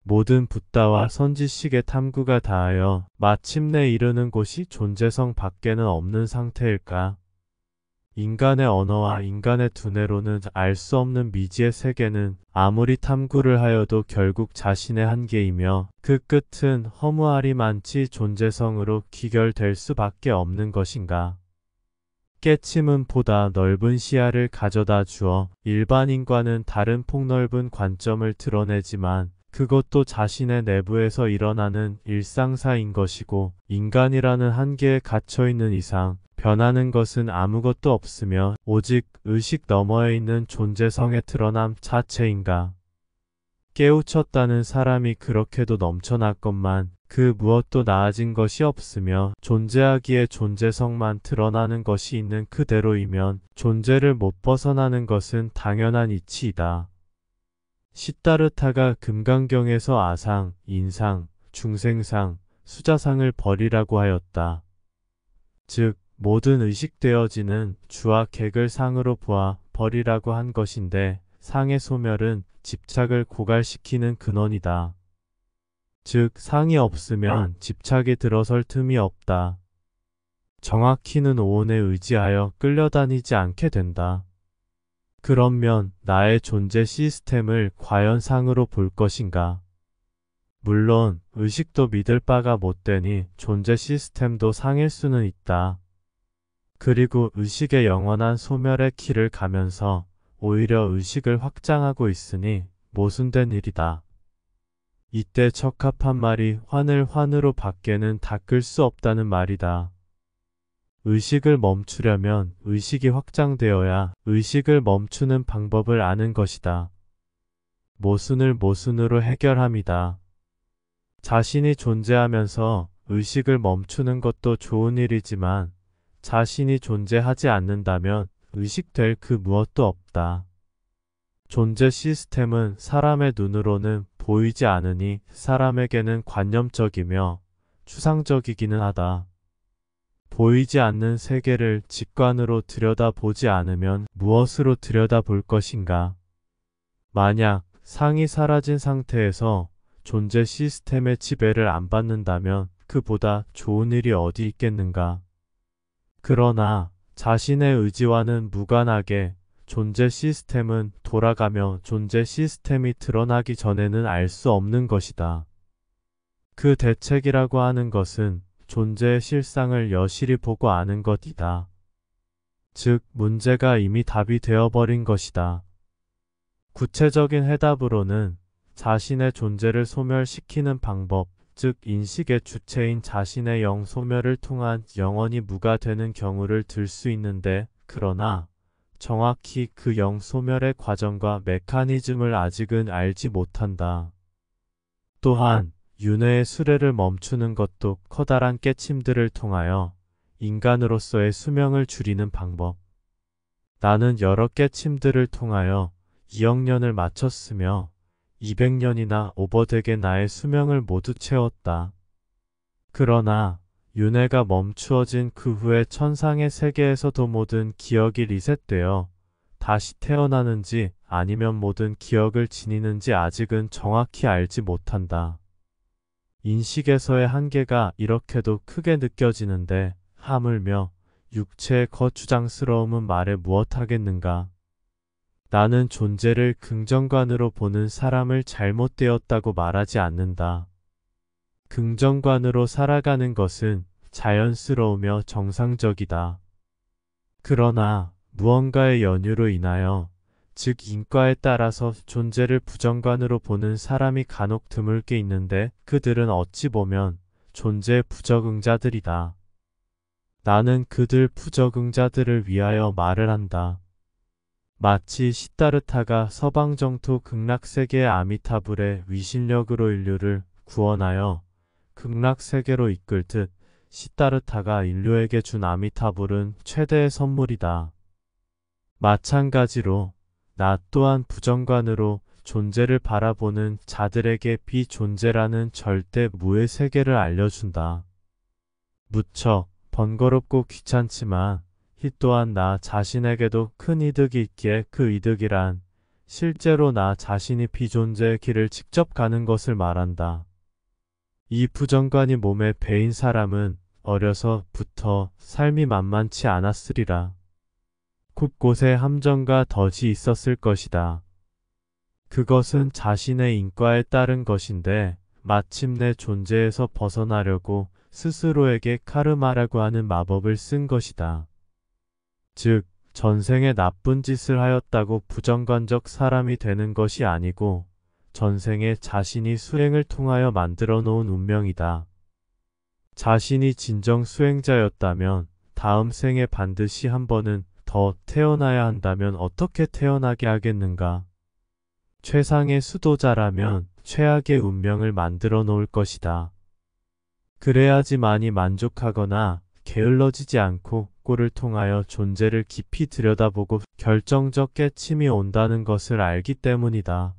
모든 붓다와 선지식의 탐구가 다하여 마침내 이르는 곳이 존재성 밖에는 없는 상태일까? 인간의 언어와 인간의 두뇌로는 알 수 없는 미지의 세계는 아무리 탐구를 하여도 결국 자신의 한계이며 그 끝은 허무하리만치 존재성으로 귀결될 수밖에 없는 것인가? 깨침은 보다 넓은 시야를 가져다 주어 일반인과는 다른 폭넓은 관점을 드러내지만 그것도 자신의 내부에서 일어나는 일상사인 것이고 인간이라는 한계에 갇혀있는 이상 변하는 것은 아무것도 없으며 오직 의식 너머에 있는 존재성의 드러남 자체인가. 깨우쳤다는 사람이 그렇게도 넘쳐났건만 그 무엇도 나아진 것이 없으며 존재하기에 존재성만 드러나는 것이 있는 그대로이면 존재를 못 벗어나는 것은 당연한 이치이다. 시다르타가 금강경에서 아상, 인상, 중생상, 수자상을 버리라고 하였다. 즉 모든 의식되어지는 주와 객을 상으로 보아 버리라고 한 것인데 상의 소멸은 집착을 고갈시키는 근원이다. 즉 상이 없으면 집착이 들어설 틈이 없다. 정확히는 오온에 의지하여 끌려다니지 않게 된다. 그러면 나의 존재 시스템을 과연 상으로 볼 것인가? 물론 의식도 믿을 바가 못 되니 존재 시스템도 상일 수는 있다. 그리고 의식의 영원한 소멸의 길을 가면서 오히려 의식을 확장하고 있으니 모순된 일이다. 이때 적합한 말이 환을 환으로 밖에는 닦을 수 없다는 말이다. 의식을 멈추려면 의식이 확장되어야 의식을 멈추는 방법을 아는 것이다. 모순을 모순으로 해결함이다. 자신이 존재하면서 의식을 멈추는 것도 좋은 일이지만 자신이 존재하지 않는다면 의식될 그 무엇도 없다. 존재 시스템은 사람의 눈으로는 보이지 않으니 사람에게는 관념적이며 추상적이기는 하다. 보이지 않는 세계를 직관으로 들여다보지 않으면 무엇으로 들여다볼 것인가? 만약 상이 사라진 상태에서 존재 시스템의 지배를 안 받는다면 그보다 좋은 일이 어디 있겠는가? 그러나 자신의 의지와는 무관하게 존재 시스템은 돌아가며 존재 시스템이 드러나기 전에는 알 수 없는 것이다. 그 대책이라고 하는 것은 존재의 실상을 여실히 보고 아는 것이다. 즉 문제가 이미 답이 되어버린 것이다. 구체적인 해답으로는 자신의 존재를 소멸시키는 방법, 즉 인식의 주체인 자신의 영 소멸을 통한 영원히 무가 되는 경우를 들 수 있는데 그러나 정확히 그 영 소멸의 과정과 메커니즘을 아직은 알지 못한다. 또한 윤회의 수레를 멈추는 것도 커다란 깨침들을 통하여 인간으로서의 수명을 줄이는 방법. 나는 여러 깨침들을 통하여 2억 년을 마쳤으며 200년이나 오버되게 나의 수명을 모두 채웠다. 그러나 윤회가 멈추어진 그 후에 천상의 세계에서도 모든 기억이 리셋되어 다시 태어나는지 아니면 모든 기억을 지니는지 아직은 정확히 알지 못한다. 인식에서의 한계가 이렇게도 크게 느껴지는데 하물며 육체의 거추장스러움은 말해 무엇하겠는가. 나는 존재를 긍정관으로 보는 사람을 잘못되었다고 말하지 않는다. 긍정관으로 살아가는 것은 자연스러우며 정상적이다. 그러나 무언가의 연유로 인하여 즉 인과에 따라서 존재를 부정관으로 보는 사람이 간혹 드물게 있는데 그들은 어찌 보면 존재의 부적응자들이다. 나는 그들 부적응자들을 위하여 말을 한다. 마치 시다르타가 서방정토 극락세계의 아미타불의 위신력으로 인류를 구원하여 극락세계로 이끌듯 시다르타가 인류에게 준 아미타불은 최대의 선물이다. 마찬가지로 나 또한 부정관으로 존재를 바라보는 자들에게 비존재라는 절대 무의 세계를 알려준다. 무척 번거롭고 귀찮지만 이 또한 나 자신에게도 큰 이득이 있기에 그 이득이란 실제로 나 자신이 비존재의 길을 직접 가는 것을 말한다. 이 부정관이 몸에 배인 사람은 어려서부터 삶이 만만치 않았으리라. 곳곳에 함정과 덫이 있었을 것이다. 그것은 자신의 인과에 따른 것인데 마침내 존재에서 벗어나려고 스스로에게 카르마라고 하는 마법을 쓴 것이다. 즉, 전생에 나쁜 짓을 하였다고 부정관적 사람이 되는 것이 아니고 전생에 자신이 수행을 통하여 만들어 놓은 운명이다. 자신이 진정 수행자였다면 다음 생에 반드시 한 번은 더 태어나야 한다면 어떻게 태어나게 하겠는가? 최상의 수도자라면 최악의 운명을 만들어 놓을 것이다. 그래야지만이 만족하거나 게을러지지 않고 꼴을 통하여 존재를 깊이 들여다보고 결정적 깨침이 온다는 것을 알기 때문이다.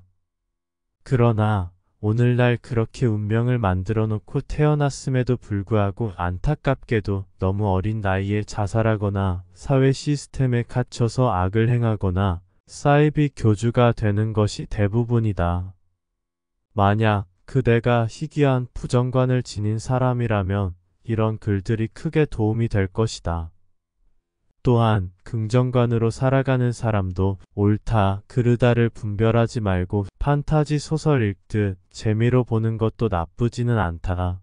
그러나 오늘날 그렇게 운명을 만들어 놓고 태어났음에도 불구하고 안타깝게도 너무 어린 나이에 자살하거나 사회 시스템에 갇혀서 악을 행하거나 사이비 교주가 되는 것이 대부분이다. 만약 그대가 희귀한 부정관을 지닌 사람이라면 이런 글들이 크게 도움이 될 것이다. 또한 긍정관으로 살아가는 사람도 옳다, 그르다를 분별하지 말고 판타지 소설 읽듯 재미로 보는 것도 나쁘지는 않다.